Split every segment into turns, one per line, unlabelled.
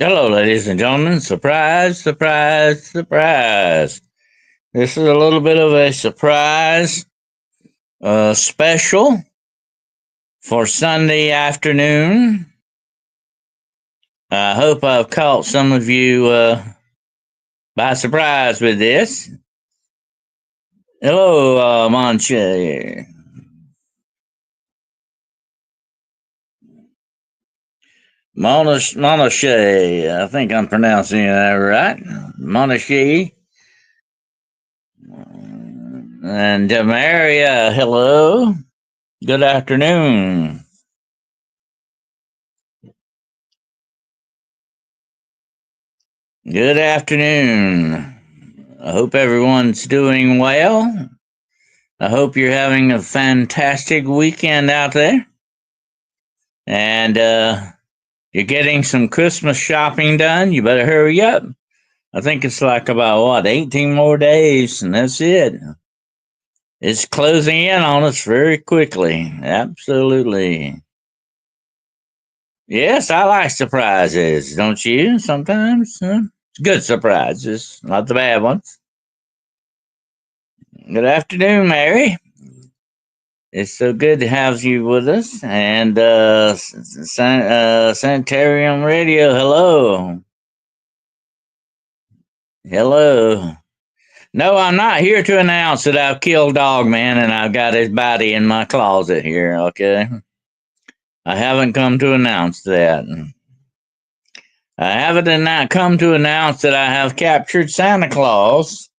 Hello, ladies and gentlemen. Surprise, surprise, surprise. This is a little bit of a surprise special for Sunday afternoon. I hope I've caught some of you by surprise with this. Hello, Monche. Monche. I think I'm pronouncing that right. Monche. And Maria, hello. Good afternoon. Good afternoon. I hope everyone's doing well. I hope you're having a fantastic weekend out there. And you're getting some Christmas shopping done. You better hurry up. I think it's like about, 18 more days, and that's it. It's closing in on us very quickly. Absolutely. Yes, I like surprises, don't you? Sometimes. Huh? Good surprises, not the bad ones. Good afternoon, Mary. It's so good to have you with us. And Sanitarium Radio, hello. Hello. No, I'm not here to announce that I've killed Dogman and I've got his body in my closet here, okay? I haven't come to announce that. I haven't not come to announce that I have captured Santa Claus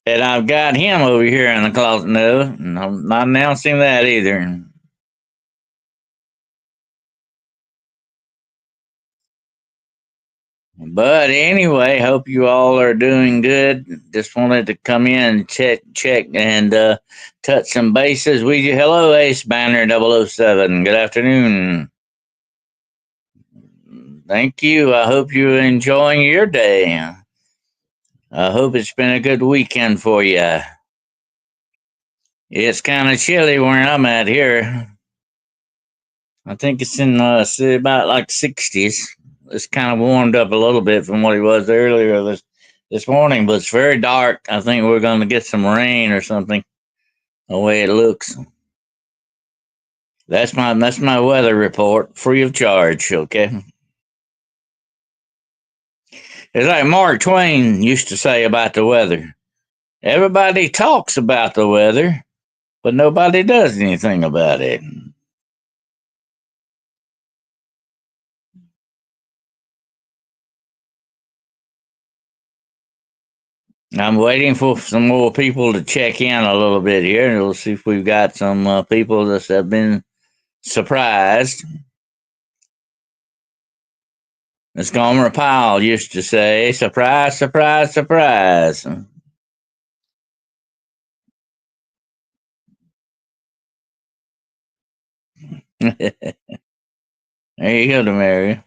and I've got him over here in the closet. No, I'm not announcing that either. But anyway, hope you all are doing good. Just wanted to come in and check, and touch some bases with you. Hello, Ace Banner 007. Good afternoon. Thank you. I hope you're enjoying your day. I hope it's been a good weekend for you. It's kind of chilly where I'm at here. I think it's in about like 60s. It's kind of warmed up a little bit from what it was earlier this morning, but it's very dark. I think we're going to get some rain or something. The way it looks. That's my weather report, free of charge. Okay. It's like Mark Twain used to say about the weather. Everybody talks about the weather, but nobody does anything about it. I'm waiting for some more people to check in a little bit here, and we'll see if we've got some people that have been surprised. As Gomer Pyle used to say, surprise, surprise, surprise. There you go, Mary.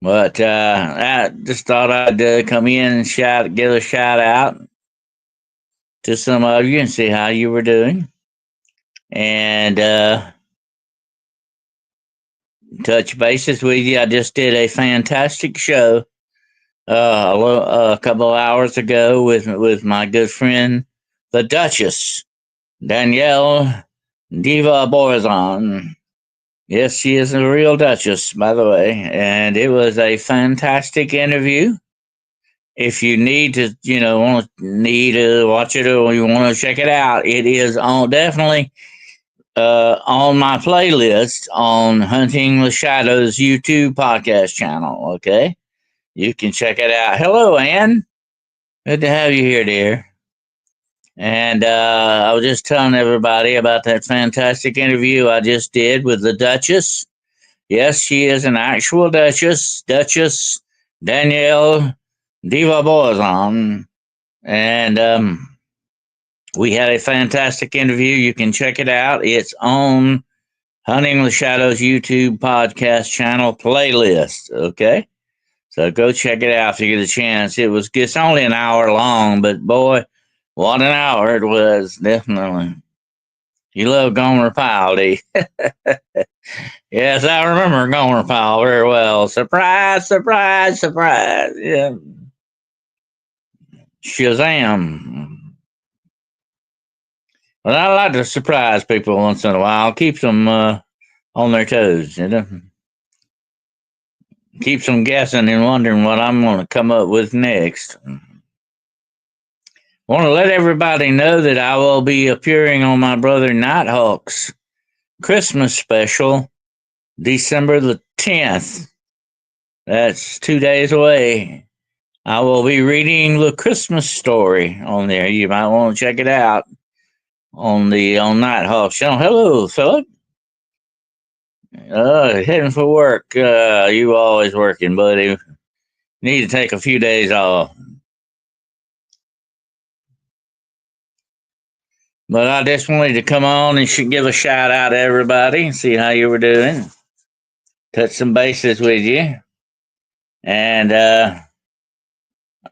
But I just thought I'd come in and give a shout out to some of you and see how you were doing. And touch bases with you. I just did a fantastic show a couple of hours ago with my good friend, the Duchess, Danielle Diva Borzon. Yes, she is a real Duchess, by the way. And it was a fantastic interview. If you need to, need to watch it or you want to check it out, it is on definitely on my playlist on Hunting the Shadows YouTube podcast channel. Okay, you can check it out. Hello, Ann. Good to have you here, dear. And I was just telling everybody about that fantastic interview I just did with the Duchess. Yes, she is an actual Duchess, Duchess Danielle Diva Borzon. And we had a fantastic interview. You can check it out. It's on Hunting the Shadows YouTube podcast channel playlist. Okay. So go check it out if you get a chance. It's only an hour long, but boy, what an hour it was, definitely. You love Gomer Pyle, do you? Yes, I remember Gomer Pyle very well. Surprise, surprise, surprise. Yeah. Shazam. Well, I like to surprise people once in a while. Keeps them on their toes. Keeps them guessing and wondering what I'm going to come up with next. Want to let everybody know that I will be appearing on my brother Nighthawk's Christmas special, December the 10th. That's 2 days away. I will be reading the Christmas story on there. You might want to check it out on Nighthawk channel. Hello, Philip. Heading for work. You always working, buddy. Need to take a few days off. But I just wanted to come on and give a shout out to everybody, see how you were doing, touch some bases with you. And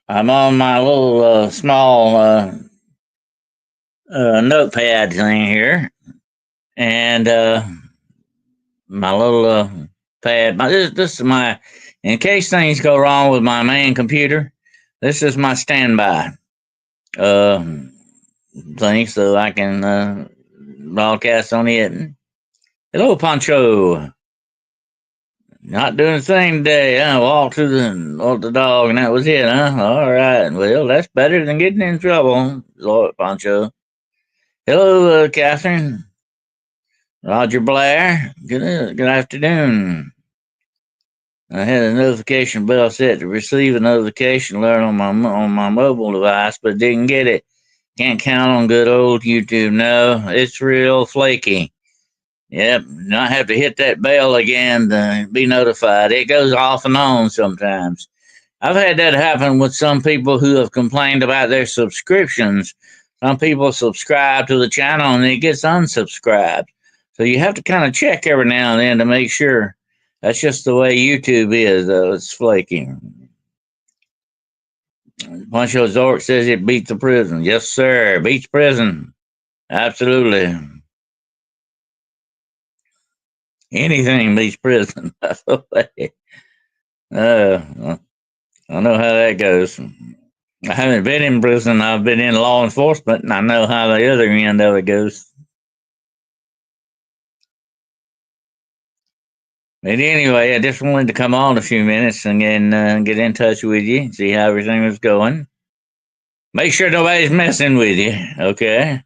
I'm on my little small notepad thing here. And my little pad. This is my, in case things go wrong with my main computer, this is my standby uh, thing, so I can broadcast on it. Hello, Pancho. Not doing a thing today. I walked the dog, and that was it, huh? All right. Well, that's better than getting in trouble, Lord Pancho. Hello, Catherine. Roger Blair. Good afternoon. I had a notification bell set to receive a notification alert on my mobile device, but didn't get it. Can't count on good old YouTube. No, it's real flaky. Yep, I have to hit that bell again to be notified. It goes off and on sometimes. I've had that happen with some people who have complained about their subscriptions. Some people subscribe to the channel and it gets unsubscribed. So you have to kind of check every now and then to make sure. That's just the way YouTube is, though. It's flaky. Pancho Zork says it beats the prison. Yes, sir. Beats prison. Absolutely. Anything beats prison. I know how that goes. I haven't been in prison. I've been in law enforcement, and I know how the other end of it goes. But anyway, I just wanted to come on a few minutes and then get in touch with you, see how everything was going. Make sure nobody's messing with you, okay?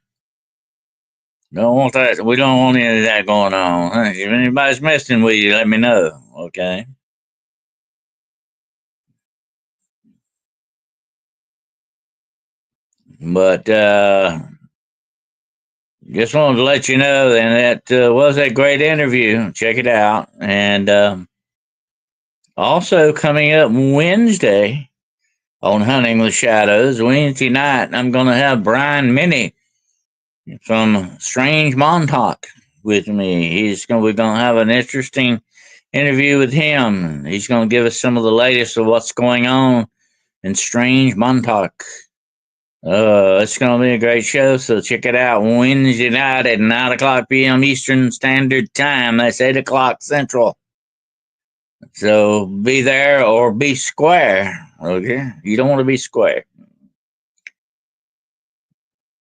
Don't want that. We don't want any of that going on. If anybody's messing with you, let me know, okay? But just wanted to let you know, and that was a great interview. Check it out. And also coming up Wednesday on Hunting the Shadows, Wednesday night, I'm going to have Brian Minnie from Strange Montauk with me. We're going to have an interesting interview with him. He's going to give us some of the latest of what's going on in Strange Montauk. It's going to be a great show, so check it out Wednesday night at 9 o'clock p.m. Eastern Standard Time. That's 8 o'clock Central. So be there or be square, okay? You don't want to be square.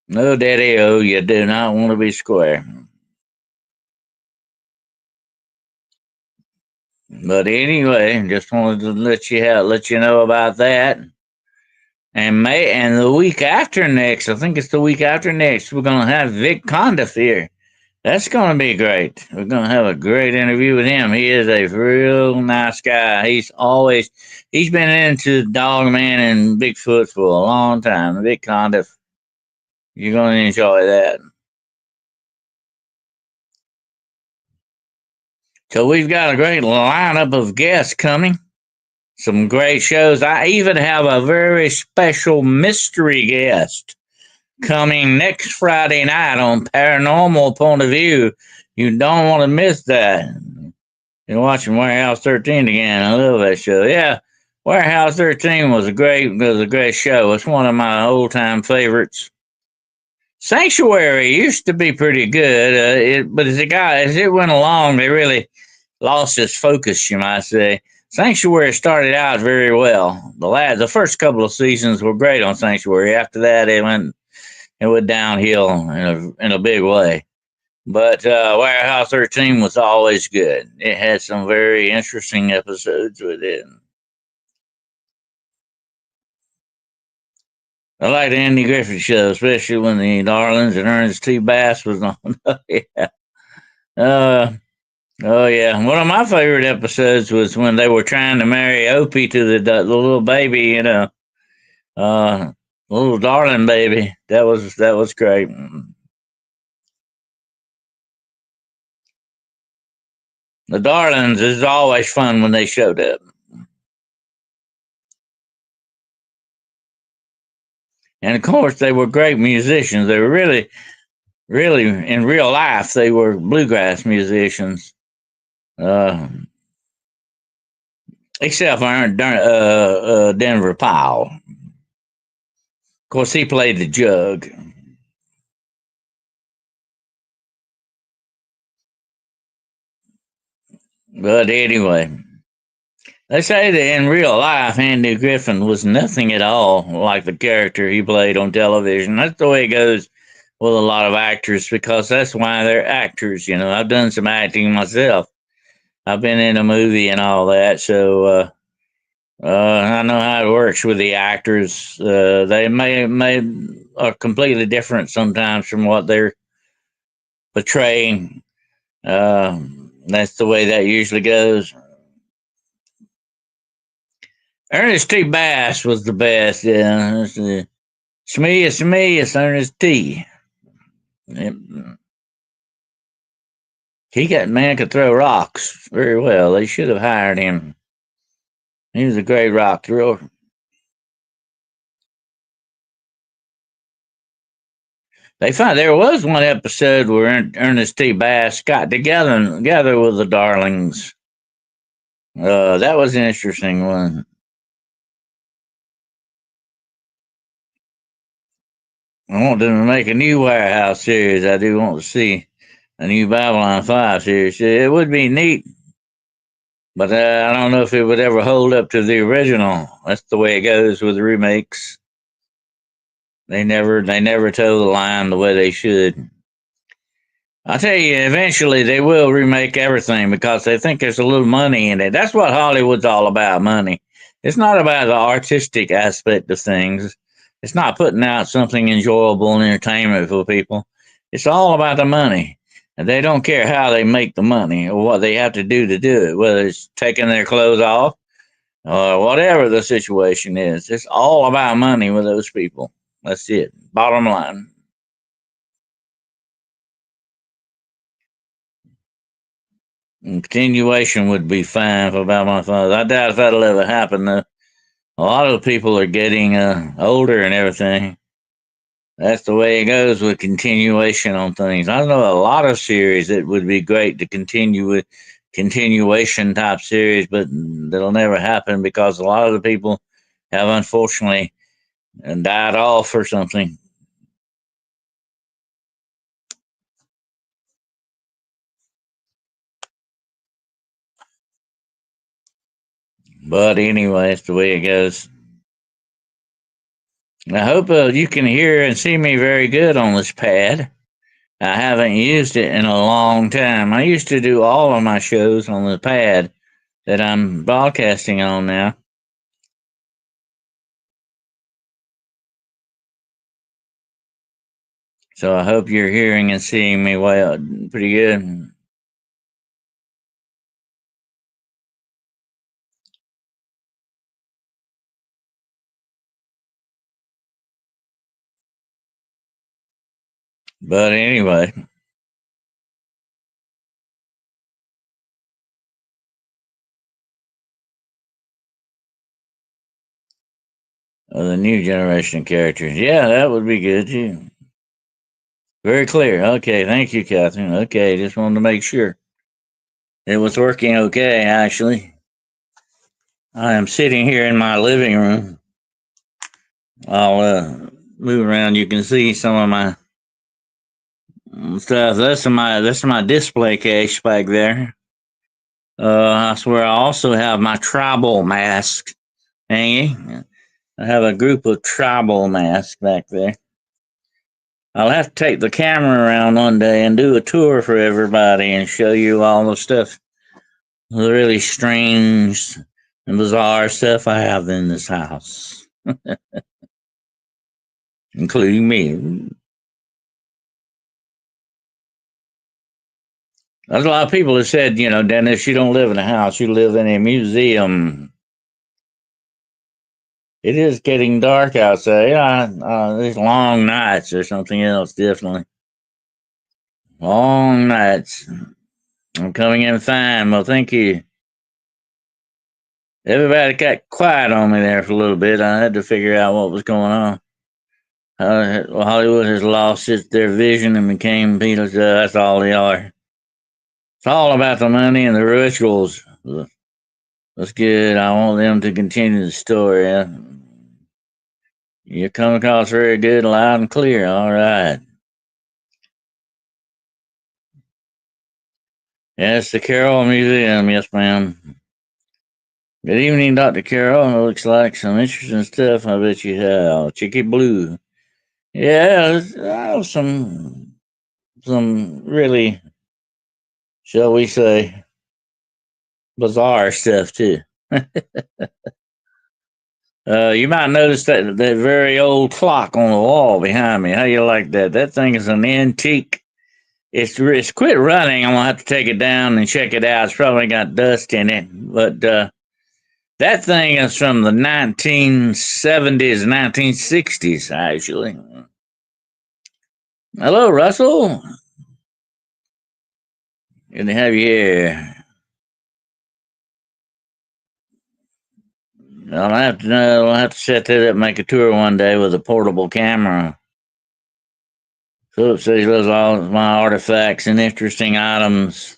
No, Daddy, you do not want to be square. But anyway, just wanted to let you know about that. And the week after next, I think it's the week after next, we're gonna have Vic Condiff here. That's gonna be great. We're gonna have a great interview with him. He is a real nice guy. He's been into Dogman and Bigfoot for a long time. Vic Condiff. You're gonna enjoy that. So we've got a great lineup of guests coming. Some great shows. I even have a very special mystery guest coming next Friday night on Paranormal Point of View. You don't want to miss that. You're watching Warehouse 13 again. I love that show. Yeah, Warehouse 13 was a great show. It's one of my old time favorites. Sanctuary used to be pretty good, but as it went along, they really lost its focus, you might say. Sanctuary started out very well. The first couple of seasons were great on Sanctuary. After that, it went downhill in a big way. But Warehouse 13 was always good. It had some very interesting episodes with it. I like the Andy Griffith show, especially when the Darlings and Ernest T. Bass was on. Yeah. Uh, oh yeah, one of my favorite episodes was when they were trying to marry Opie to the little baby, uh, little darling baby. That was great. The Darlings is always fun when they showed up, and of course they were great musicians. They were really in real life they were bluegrass musicians. Uh, Except for Denver Powell. Of course, he played the jug. But anyway, they say that in real life, Andy Griffin was nothing at all like the character he played on television. That's the way it goes with a lot of actors because that's why they're actors. I've done some acting myself. I've been in a movie and all that, so I know how it works with the actors. They may are completely different sometimes from what they're portraying. That's the way that usually goes. Ernest T. Bass was the best. Yeah, it's Ernest T. Yep. He got man could throw rocks very well. They should have hired him. He was a great rock thrower. They found there was one episode where Ernest T. Bass got together with the Darlings. That was an interesting one. I want them to make a new Warehouse series. I do want to see a new Babylon 5 series. It would be neat, but I don't know if it would ever hold up to the original. That's the way it goes with remakes. They never toe the line the way they should. I'll tell you, eventually they will remake everything because they think there's a little money in it. That's what Hollywood's all about, money. It's not about the artistic aspect of things. It's not putting out something enjoyable and entertainment for people. It's all about the money. And they don't care how they make the money or what they have to do it, whether it's taking their clothes off or whatever the situation is. It's all about money with those people. That's it. Bottom line. Continuation would be fine for about my father. I doubt if that'll ever happen though. A lot of people are getting older and everything. That's the way it goes with continuation on things. I know a lot of series that would be great to continue with continuation type series, but that'll never happen because a lot of the people have unfortunately died off or something. But anyway, that's the way it goes. I hope you can hear and see me very good on this pad. I haven't used it in a long time. I used to do all of my shows on the pad that I'm broadcasting on now. So I hope you're hearing and seeing me well, pretty good. But anyway, the new generation of characters. Yeah, that would be good too. Very clear. Okay, thank you, Catherine. Okay, just wanted to make sure it was working okay, actually. I am sitting here in my living room. I'll move around. You can see some of my stuff. That's my display case back there. That's where I also have my tribal mask hanging. I have a group of tribal masks back there. I'll have to take the camera around one day and do a tour for everybody and show you all the stuff, the really strange and bizarre stuff I have in this house, including me. There's a lot of people that said, Dennis, you don't live in a house, you live in a museum. It is getting dark outside. There's long nights or something else, definitely. Long nights. I'm coming in fine. Well, thank you. Everybody got quiet on me there for a little bit. I had to figure out what was going on. Hollywood has lost their vision and became Beatles. That's all they are. It's all about the money and the rituals. That's good. I want them to continue the story. You come across very good, loud and clear. All right. Yes, the Carroll Museum. Yes, ma'am. Good evening, Dr. Carroll. Looks like some interesting stuff. I bet you have. Chicky Blue. Yeah, some really, shall we say, bizarre stuff too. You might notice that very old clock on the wall behind me. How you like that? That thing is an antique. It's quit running. I'm gonna have to take it down and check it out. It's probably got dust in it, but that thing is from the 1970s, 1960s, actually. Hello, Russell. Good to have you here. I'll have to set that up and make a tour one day with a portable camera. Philip says he loves all my artifacts and interesting items.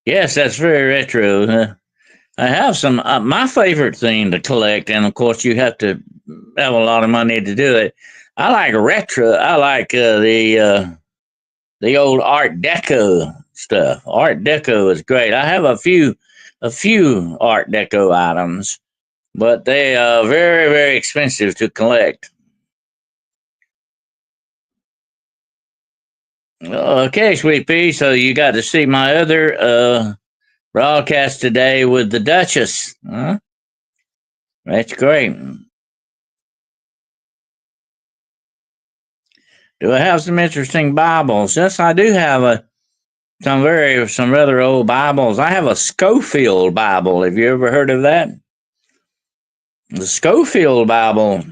Yes, that's very retro. I have some. My favorite thing to collect, and of course, you have to have a lot of money to do it. I like retro. I like the old Art Deco stuff. Art Deco is great. I have a few Art Deco items, but they are very, very expensive to collect. Okay, sweet pea. So you got to see my other broadcast today with the Duchess. Huh? That's great. Do I have some interesting Bibles? Yes, I do have some rather old Bibles. I have a Schofield Bible. Have you ever heard of that? The Schofield Bible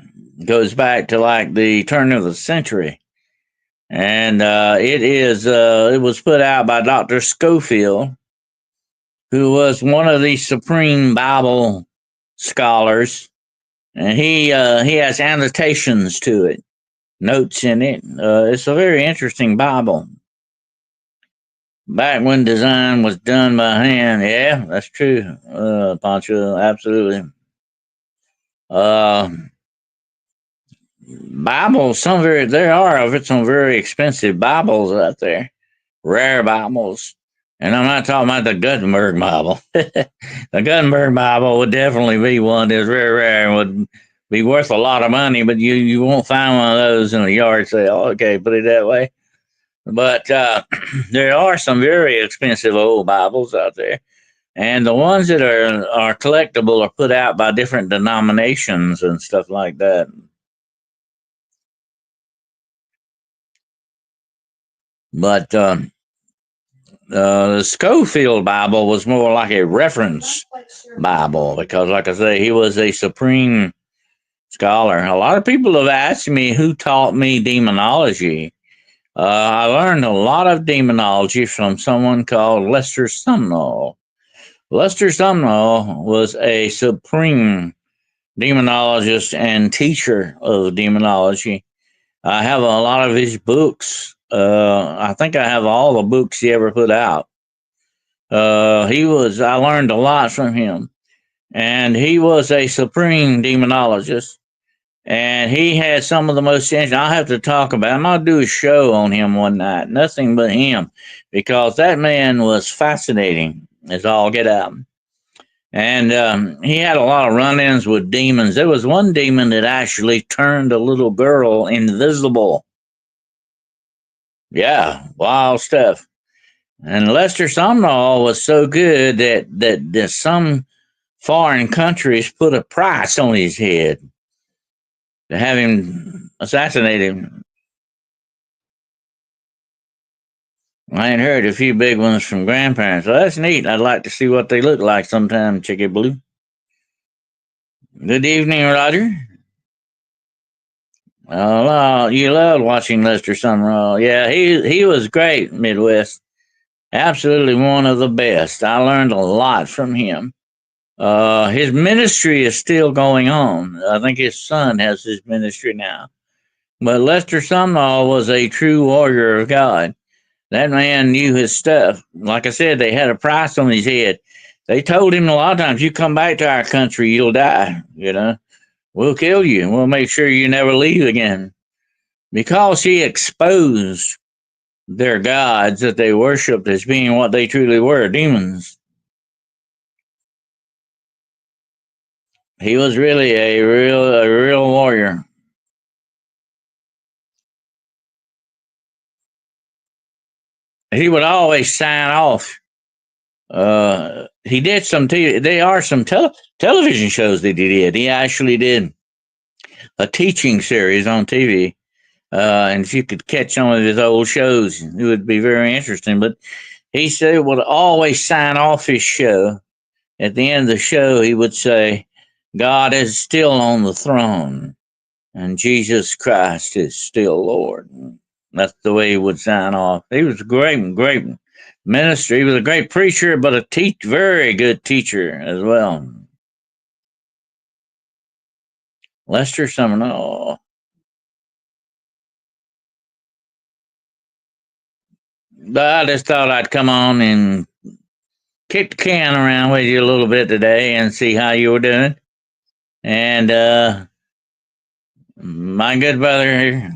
goes back to like the turn of the century, and it was put out by Dr. Schofield, who was one of the supreme Bible scholars, and he has annotations to it, notes in it. It's a very interesting Bible. Back when design was done by hand, yeah, that's true, Pancho, absolutely. Uh, Bibles, there are some very expensive Bibles out there, rare Bibles. And I'm not talking about the Gutenberg Bible. The Gutenberg Bible would definitely be one that's very rare and would be worth a lot of money, but you won't find one of those in a yard sale. Okay, put it that way. But there are some very expensive old Bibles out there. And the ones that are collectible are put out by different denominations and stuff like that. But the Schofield Bible was more like a reference Bible because, like I say, he was a supreme scholar. A lot of people have asked me who taught me demonology. I learned a lot of demonology from someone called Lester Sumnall. Lester Sumnall was a supreme demonologist and teacher of demonology. I have a lot of his books. I think I have all the books he ever put out. I learned a lot from him, and he was a supreme demonologist. And he had some of the most interesting. I'll have to talk about him. I'll do a show on him one night. Nothing but him, because that man was fascinating as all get out. And he had a lot of run-ins with demons. There was one demon that actually turned a little girl invisible. Yeah, wild stuff. And Lester Sumrall was so good that some foreign countries put a price on his head to have him assassinated. I ain't heard a few big ones from grandparents. Well, that's neat. I'd like to see what they look like sometime, Chicky Blue. Good evening, Roger. Oh, you loved watching Lester Sumrall. Yeah, he was great, Midwest. Absolutely one of the best. I learned a lot from him. His ministry is still going on. I think his son has his ministry now. But Lester Sumrall was a true warrior of God. That man knew his stuff. Like I said, they had a price on his head. They told him a lot of times, you come back to our country, you'll die. We'll kill you. We'll make sure you never leave again. Because he exposed their gods that they worshipped as being what they truly were, demons. He was really a real warrior. He would always sign off. He did some TV. There are some television shows that he did. He actually did a teaching series on TV. And if you could catch some of his old shows, it would be very interesting. But he said would always sign off his show. At the end of the show, he would say, God is still on the throne, and Jesus Christ is still Lord. That's the way he would sign off. He was a great minister. He was a great preacher, but a very good teacher as well. Lester Summerall. But I just thought I'd come on and kick the can around with you a little bit today and see how you were doing. And my good brother,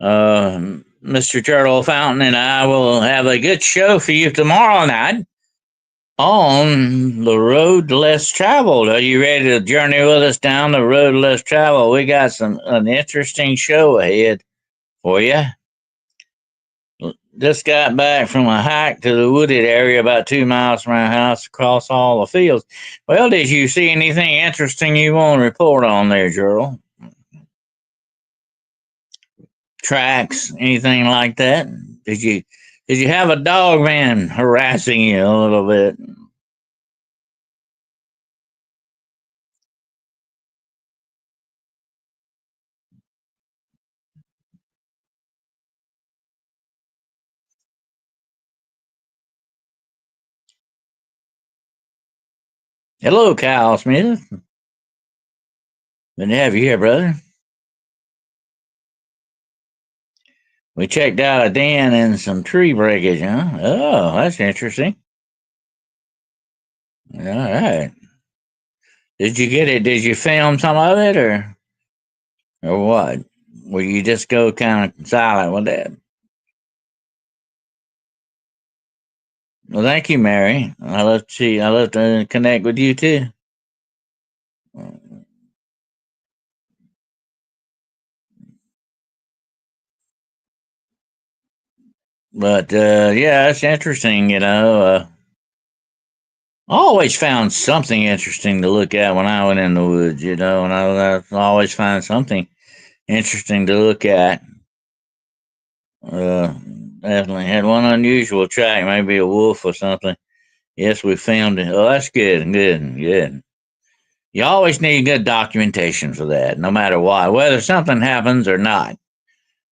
Mr. Turtle Fountain, and I will have a good show for you tomorrow night on the road less traveled. Are you ready to journey with us down the road less traveled? We got an interesting show ahead for you. Just got back from a hike to the wooded area about 2 miles from our house across all the fields. Well, did you see anything interesting you want to report on there, Gerald? Tracks, anything like that? Did you have a dog man harassing you a little bit? Hello, Kyle Smith. Good to have you here, brother. We checked out a den and some tree breakage, huh? Oh, that's interesting. All right. Did you get it? Did you film some of it, or what? Will you just go kind of silent with that? Well, thank you, Mary. I love to connect with you too. But yeah, it's interesting. I always found something interesting to look at when I went in the woods. And I always find something interesting to look at. Uh, Definitely had one unusual track, maybe a wolf or something. Yes, we filmed it. Oh, that's good. You always need good documentation for that, no matter what, whether something happens or not.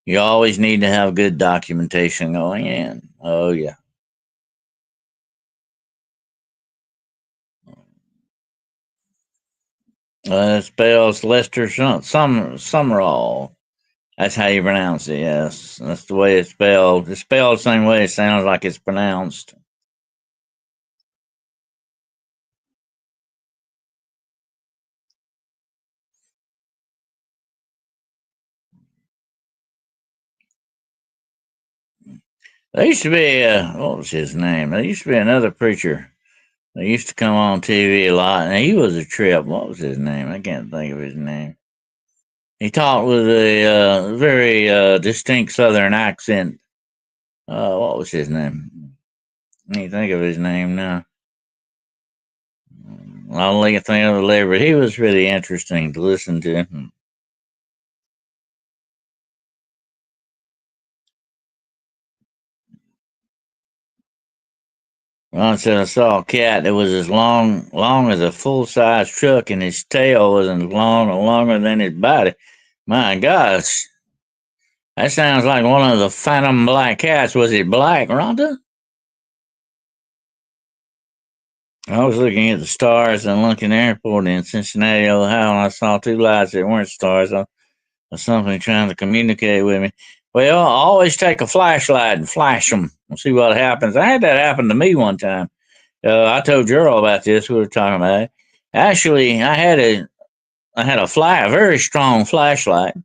You always need to have good documentation going in. Oh yeah. It spells Lester Summerall. That's how you pronounce it. Yes, that's the way it's spelled. It's spelled the same way it sounds like it's pronounced. There used to be, what was his name? There used to be another preacher that used to come on TV a lot, and he was a trip. What was his name? I can't think of his name. He talked with a very distinct Southern accent. What was his name? I can't think of his name now. I don't think I think of it later, but he was really interesting to listen to. Once I saw a cat that was as long as a full size truck, and his tail was as long or longer than his body. My gosh, that sounds like one of the phantom black cats. Was it black, Rhonda? I was looking at the stars in Lincoln Airport in Cincinnati, Ohio, and I saw two lights that weren't stars. Or something trying to communicate with me. Well, I always take a flashlight and flash them and see what happens. I had that happen to me one time. I told Gerald about this. We were talking about it. Actually, a very strong flashlight,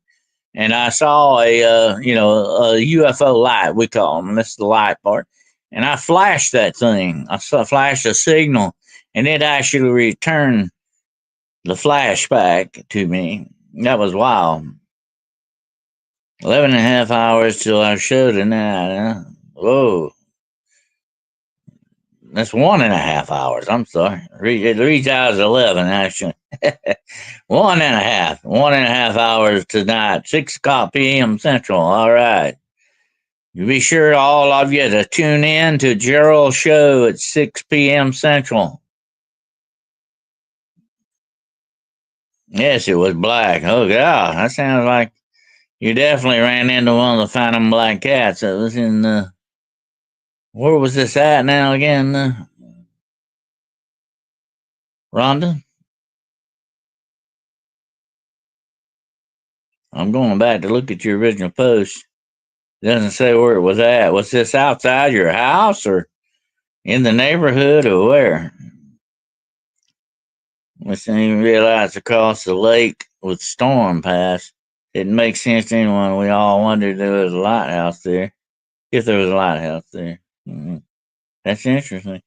and I saw a UFO light. We call them. That's the light part. And I flashed that thing. Flashed a signal, and it actually returned the flash back to me. That was wild. 11 and a half hours till our show tonight, huh? Whoa. That's 1.5 hours. I'm sorry. It reads out as 11, actually. 1.5. 1.5 hours tonight. 6 o'clock p.m. Central. All right. You be sure, all of you, to tune in to Gerald's show at 6 p.m. Central. Yes, it was black. Oh, God. That sounds like you definitely ran into one of the phantom black cats that was in the. Where was this at now again, Rhonda? I'm going back to look at your original post. It doesn't say where it was at. Was this outside your house or in the neighborhood or where? I didn't even realize across the lake with storm pass. It makes sense to anyone. We all wondered if there was a lighthouse there. If there was a lighthouse there. That's interesting.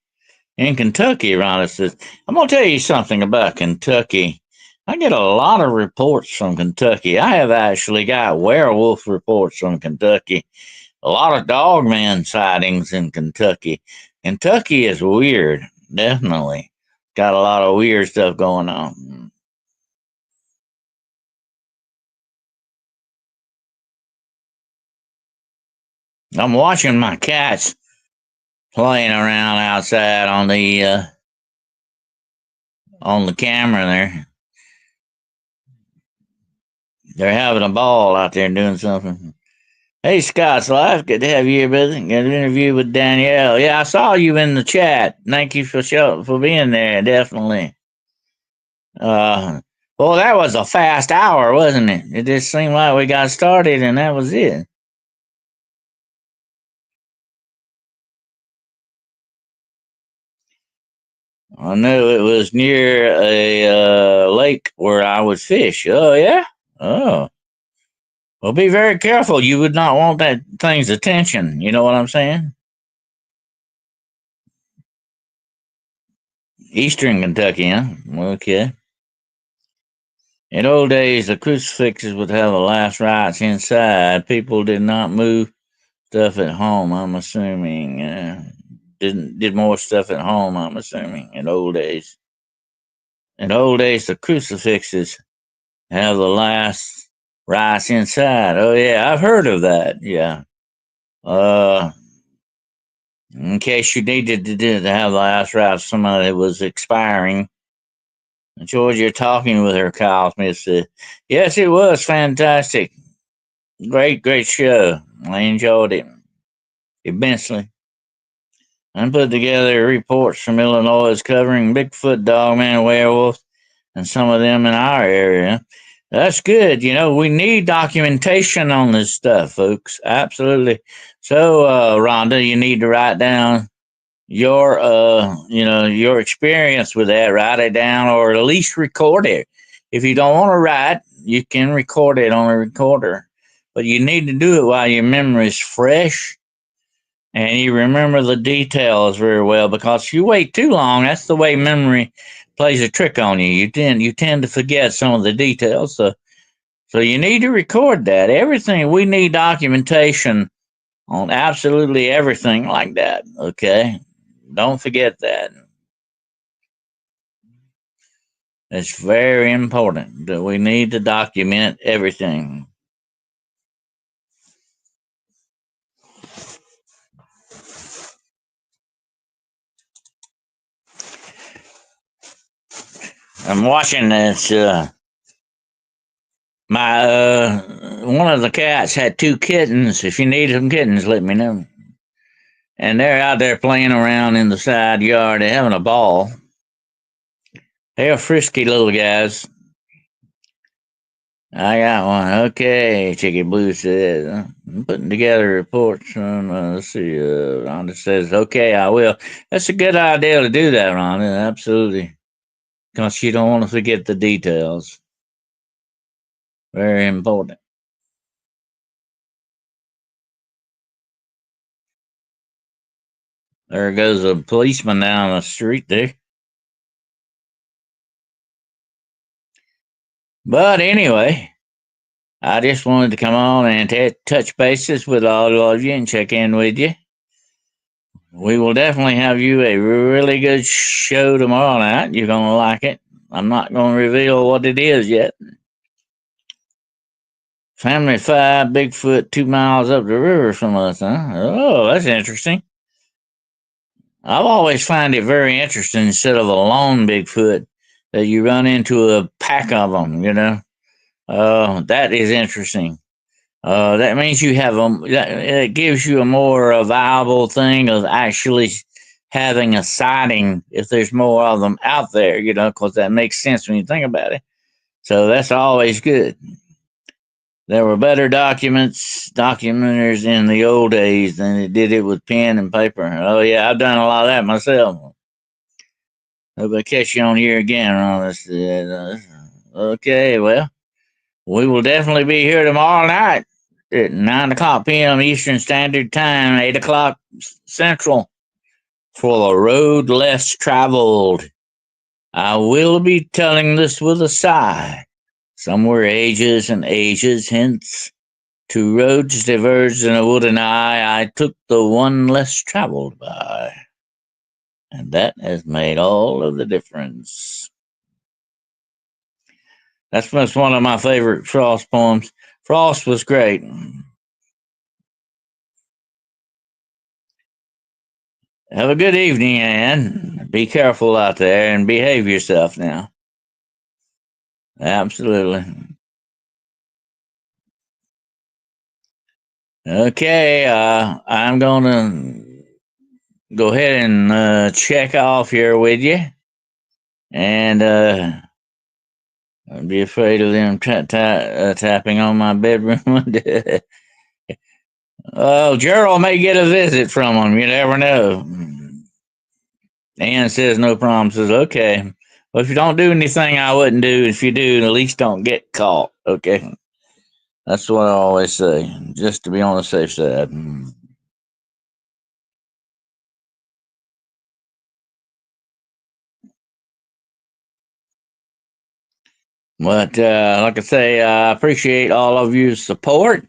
In Kentucky, Rhonda says, I'm going to tell you something about Kentucky. I get a lot of reports from Kentucky. I have actually got werewolf reports from Kentucky. A lot of dogman sightings in Kentucky. Kentucky is weird, definitely. Got a lot of weird stuff going on. I'm watching my cats playing around outside on the camera there. They're having a ball out there doing something. Hey, Scott's Life. Good to have you here, brother. Got an interview with Danielle. Yeah, I saw you in the chat. Thank you for being there. Definitely. Well, that was a fast hour, wasn't it? It just seemed like we got started and that was it. I knew it was near a lake where I would fish. Oh, yeah? Oh. Well, be very careful. You would not want that thing's attention. You know what I'm saying? Eastern Kentucky, huh? Okay. In old days, the crucifixes would have the last rites inside. People did not move stuff at home, I'm assuming. Did more stuff at home, I'm assuming, in old days. In old days, the crucifixes have the last rites inside. Oh, yeah, I've heard of that. Yeah. Uh, in case you needed to have the last rites, somebody was expiring. George, you're talking with her, Kyle Smith said. Yes, it was fantastic. Great show. I enjoyed it immensely. I put together reports from Illinois covering Bigfoot, Dogman, werewolves, and some of them in our area. That's good. You know, we need documentation on this stuff, folks. Absolutely. So, Rhonda, you need to write down your experience with that. Write it down or at least record it. If you don't want to write, you can record it on a recorder. But you need to do it while your memory is fresh and you remember the details very well, because if you wait too long, that's the way memory plays a trick on you. You tend to forget some of the details. So you need to record that. Everything, we need documentation on absolutely everything like that. Okay, don't forget that. It's very important that we need to document everything. I'm watching this. My one of the cats had two kittens. If you need some kittens, let me know. And they're out there playing around in the side yard. They're having a ball. They're frisky little guys. I got one. Okay, Chicky Blue says. I'm putting together reports on, let's see, Rhonda says, okay, I will. That's a good idea to do that, Rhonda, absolutely. Because you don't want to forget the details. Very important. There goes a policeman down the street there. But anyway, I just wanted to come on and touch bases with all of you and check in with you. We will definitely have you a really good show tomorrow night. You're going to like it. I'm not going to reveal what it is yet. Family 5, Bigfoot 2 miles up the river from us, huh? Oh, that's interesting. I've always found it very interesting, instead of a lone Bigfoot, that you run into a pack of them, you know? That is interesting. That means you have it gives you a more viable thing of actually having a sighting if there's more of them out there, you know, because that makes sense when you think about it. So that's always good. There were better documenters in the old days than it did it with pen and paper. Oh yeah, I've done a lot of that myself. Hope I catch you on here again on this. Okay, well, we will definitely be here tomorrow night at 9 o'clock p.m. Eastern Standard Time, 8 o'clock Central, for the road less traveled. I will be telling this with a sigh. Some were ages and ages hence. Two roads diverged in a wooden eye. I took the one less traveled by. And that has made all of the difference. That's one of my favorite Frost poems. Frost was great. Have a good evening, Ann. Be careful out there and behave yourself now. Absolutely. Okay, I'm going to go ahead and check off here with you. And I'd be afraid of them tapping on my bedroom window. Oh, Gerald may get a visit from them. You never know. Ann says no promises. Okay. Well, if you don't do anything I wouldn't do, if you do, at least don't get caught. Okay. That's what I always say, just to be on the safe side. But like I say, I appreciate all of your support,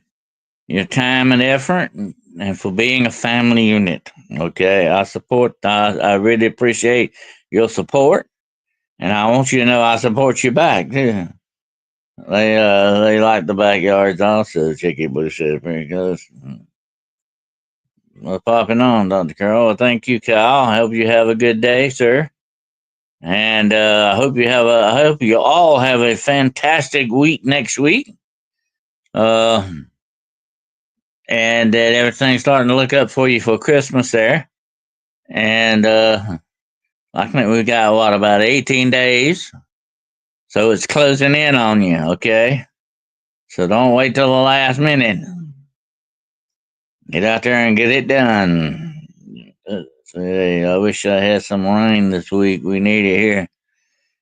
your time and effort, and for being a family unit. Okay, I really appreciate your support, and I want you to know I support you back too. They like the backyards also. Chicky Blue said pretty close. Well, popping on, Dr. Carl. Well, thank you, Kyle. I hope you have a good day, sir. And I hope you all have a fantastic week next week. Uh, and that everything's starting to look up for you for Christmas there. And I think we got about 18 days, so it's closing in on you. Okay, so don't wait till the last minute. Get out there and get it done. Say, I wish I had some rain this week. We need it here.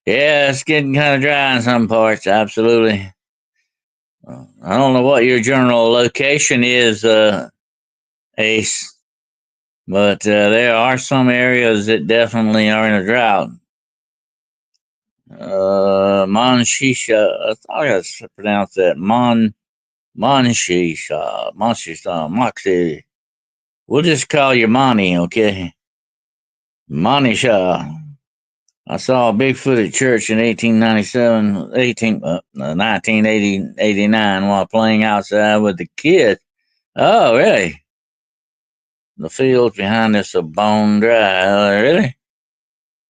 Yeah, it's getting kind of dry in some parts. Absolutely. I don't know what your general location is, Ace. But there are some areas that definitely are in a drought. Monshisha, I thought I pronounced that. Monshisha, Moxie. We'll just call you Monty, okay? Monisha. I saw a Bigfoot at church in 1989 while playing outside with the kids. Oh, really? The fields behind us are bone dry. Really?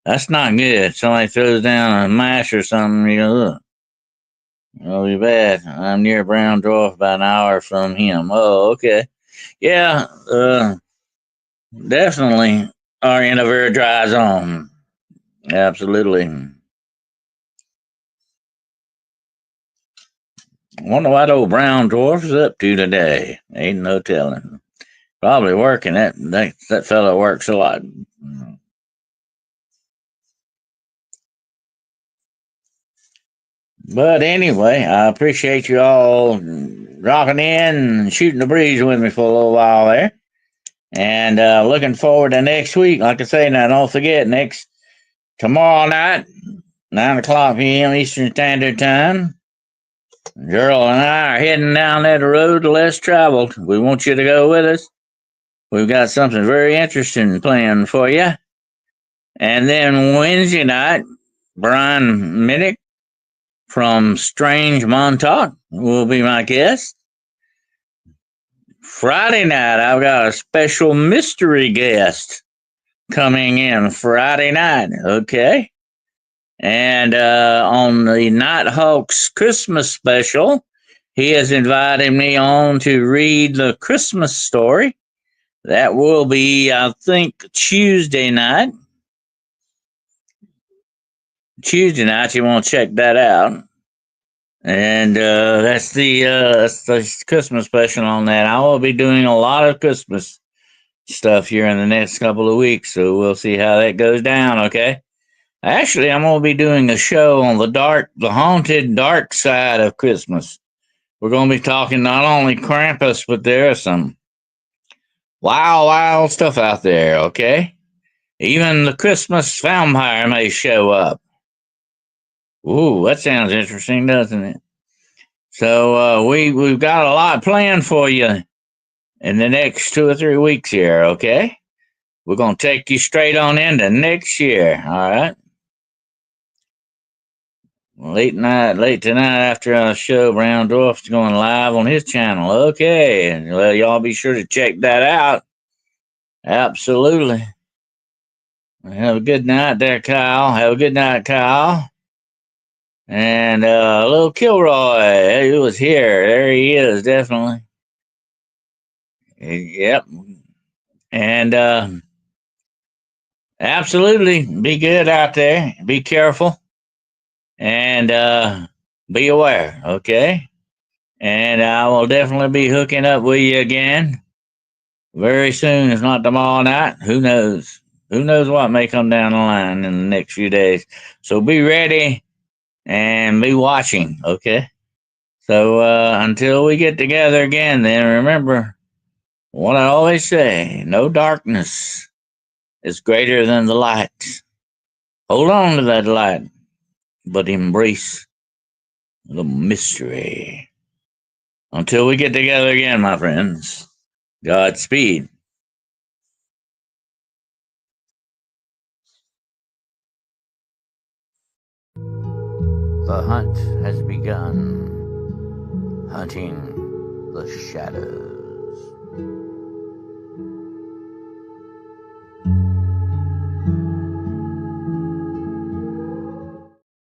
That's not good. Somebody throws down a mash or something, you go, ugh. It'll be bad. I'm near Brown Dwarf, about an hour from him. Oh, okay. Yeah, definitely are in a very dry zone. Absolutely. Wonder what old Brown Dwarf is up to today. Ain't no telling. Probably working. That fellow works a lot. But anyway, I appreciate you all dropping in and shooting the breeze with me for a little while there. And looking forward to next week. Like I say, now don't forget, tomorrow night, 9 o'clock p.m. Eastern Standard Time, Gerald and I are heading down that road less traveled. We want you to go with us. We've got something very interesting planned for you. And then Wednesday night, Brian Minnick from Strange Montauk will be my guest. Friday night, I've got a special mystery guest coming in Friday night, okay? And on the Nighthawks Christmas special, he has invited me on to read the Christmas story. That will be, I think, Tuesday night. Tuesday night, you want to check that out. And that's the Christmas special on that. I will be doing a lot of Christmas stuff here in the next couple of weeks, so we'll see how that goes down, okay? Actually, I'm going to be doing a show on the haunted dark side of Christmas. We're going to be talking not only Krampus, but there's some wild stuff out there, okay? Even the Christmas vampire may show up. Ooh, that sounds interesting, doesn't it? So we've got a lot planned for you in the next 2 or 3 weeks here, okay? We're going to take you straight on into next year, all right? Late tonight after our show, Brown Dwarf's going live on his channel. Okay, well, y'all be sure to check that out. Absolutely. Have a good night there, Kyle. Have a good night, Kyle. And little Kilroy, he was here. There he is, definitely. Yep. And absolutely, be good out there. Be careful. And be aware, okay? And I will definitely be hooking up with you again very soon. If not tomorrow night, who knows? Who knows what may come down the line in the next few days. So be ready and be watching, okay? So until we get together again, then remember what I always say, no darkness is greater than the light. Hold on to that light, but embrace the mystery. Until we get together again, my friends, Godspeed. The hunt has begun. Hunting the shadows.